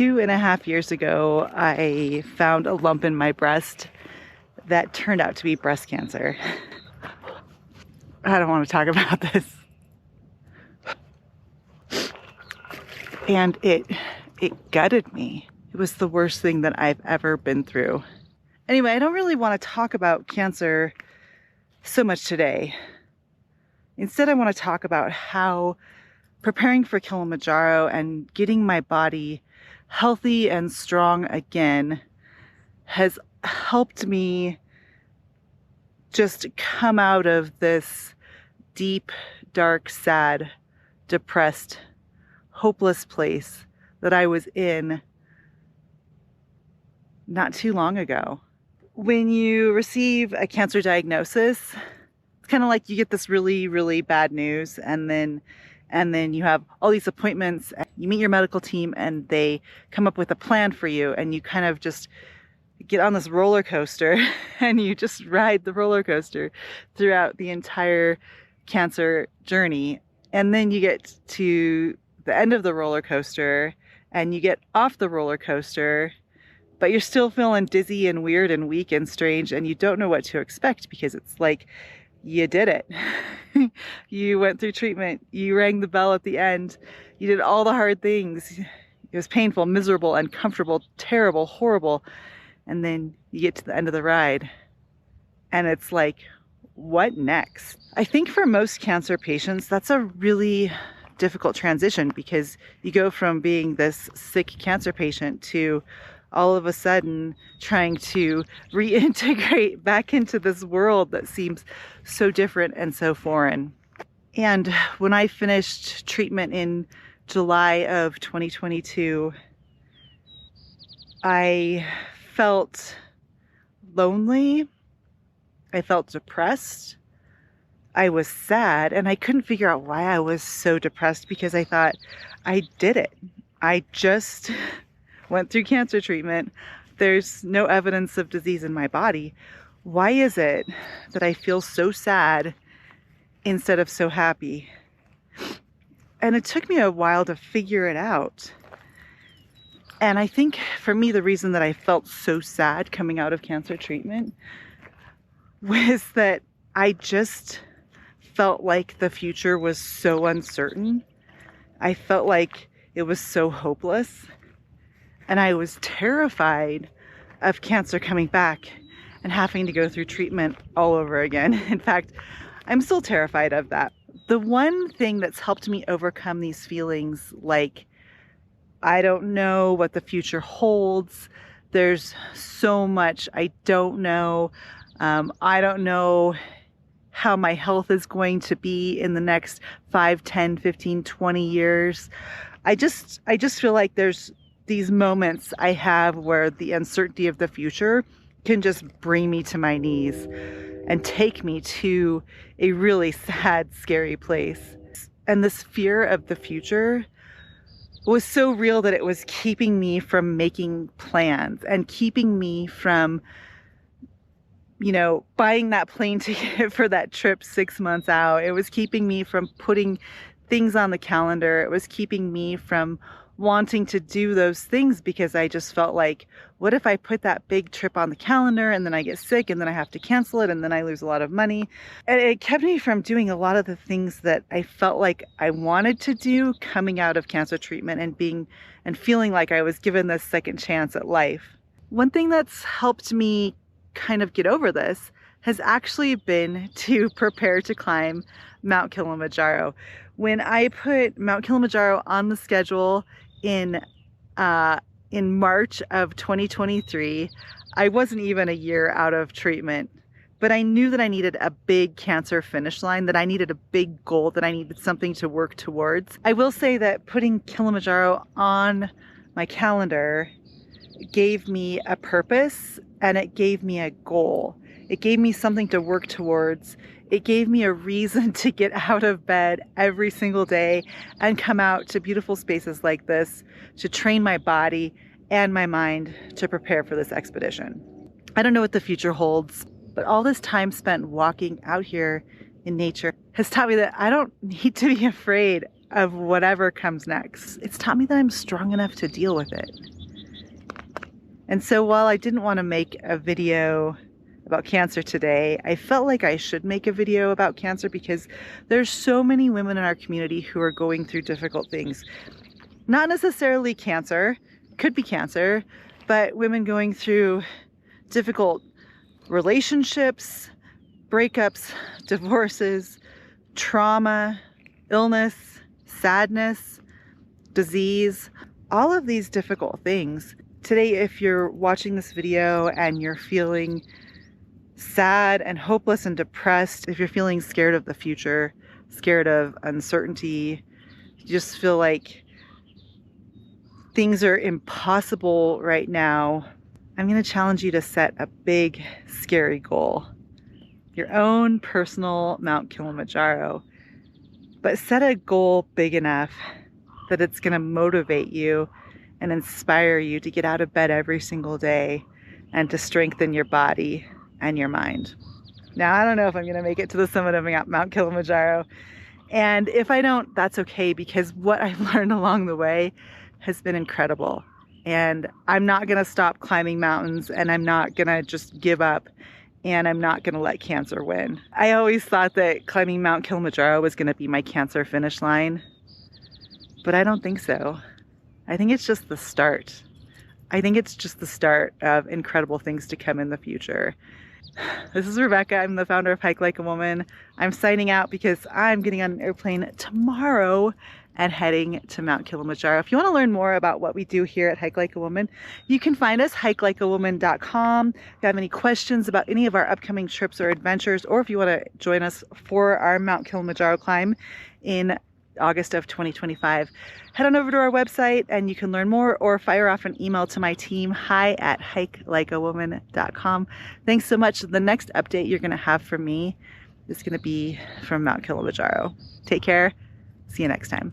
2.5 years ago, I found a lump in my breast that turned out to be breast cancer. I don't want to talk about this. And it gutted me. It was the worst thing that I've ever been through. Anyway, I don't really want to talk about cancer so much today. Instead, I want to talk about how preparing for Kilimanjaro and getting my body healthy and strong again has helped me just come out of this deep, dark, sad, depressed, hopeless place that I was in not too long ago. When you receive a cancer diagnosis, it's kind of like you get this really, really bad news, and then you have all these appointments, and you meet your medical team, and they come up with a plan for you, and you kind of just get on this roller coaster and you just ride the roller coaster throughout the entire cancer journey. And then you get to the end of the roller coaster and you get off the roller coaster, but you're still feeling dizzy and weird and weak and strange, and you don't know what to expect because it's like you did it. You went through treatment, you rang the bell at the end, you did all the hard things. It was painful, miserable, uncomfortable, terrible, horrible. And then you get to the end of the ride and it's like, what next? I think for most cancer patients, that's a really difficult transition because you go from being this sick cancer patient to all of a sudden trying to reintegrate back into this world that seems so different and so foreign. And when I finished treatment in July of 2022, I felt lonely, I felt depressed, I was sad, and I couldn't figure out why I was so depressed because I thought, I did it. I just went through cancer treatment. There's no evidence of disease in my body. Why is it that I feel so sad instead of so happy? And it took me a while to figure it out. And I think for me, the reason that I felt so sad coming out of cancer treatment was that I just felt like the future was so uncertain. I felt like it was so hopeless. And I was terrified of cancer coming back and having to go through treatment all over again. In fact, I'm still terrified of that. The one thing that's helped me overcome these feelings, like I don't know what the future holds. There's so much I don't know. I don't know how my health is going to be in the next 5, 10, 15, 20 years. I just feel like there's these moments I have where the uncertainty of the future can just bring me to my knees and take me to a really sad, scary place. And this fear of the future was so real that it was keeping me from making plans and keeping me from, buying that plane ticket for that trip 6 months out. It was keeping me from putting things on the calendar. It was keeping me from wanting to do those things because I just felt like, what if I put that big trip on the calendar and then I get sick and then I have to cancel it and then I lose a lot of money? And it kept me from doing a lot of the things that I felt like I wanted to do coming out of cancer treatment and feeling like I was given this second chance at life. One thing that's helped me kind of get over this has actually been to prepare to climb Mount Kilimanjaro. When I put Mount Kilimanjaro on the schedule in March of 2023, I wasn't even a year out of treatment, but I knew that I needed a big cancer finish line, that I needed a big goal, that I needed something to work towards. I will say that putting Kilimanjaro on my calendar gave me a purpose and it gave me a goal. It gave me something to work towards. It gave me a reason to get out of bed every single day and come out to beautiful spaces like this to train my body and my mind to prepare for this expedition. I don't know what the future holds, but all this time spent walking out here in nature has taught me that I don't need to be afraid of whatever comes next. It's taught me that I'm strong enough to deal with it. And so while I didn't want to make a video about cancer today, I felt like I should make a video about cancer because there's so many women in our community who are going through difficult things. Not necessarily cancer, could be cancer, but women going through difficult relationships, breakups, divorces, trauma, illness, sadness, disease, all of these difficult things. Today, if you're watching this video and you're feeling sad and hopeless and depressed, if you're feeling scared of the future, scared of uncertainty, you just feel like things are impossible right now, I'm going to challenge you to set a big, scary goal. Your own personal Mount Kilimanjaro. But set a goal big enough that it's going to motivate you and inspire you to get out of bed every single day and to strengthen your body and your mind. Now, I don't know if I'm going to make it to the summit of Mount Kilimanjaro. And if I don't, that's okay, because what I've learned along the way has been incredible. And I'm not going to stop climbing mountains, and I'm not going to just give up, and I'm not going to let cancer win. I always thought that climbing Mount Kilimanjaro was going to be my cancer finish line, but I don't think so. I think it's just the start. I think it's just the start of incredible things to come in the future. This is Rebecca. I'm the founder of Hike Like a Woman. I'm signing out because I'm getting on an airplane tomorrow and heading to Mount Kilimanjaro. If you want to learn more about what we do here at Hike Like a Woman, you can find us hikelikeawoman.com. If you have any questions about any of our upcoming trips or adventures, or if you want to join us for our Mount Kilimanjaro climb in August of 2025, head on over to our website and you can learn more, or fire off an email to my team, hi@hikelikeawoman.com. Thanks so much. The next update you're going to have from me is going to be from Mount Kilimanjaro. Take care. See you next time.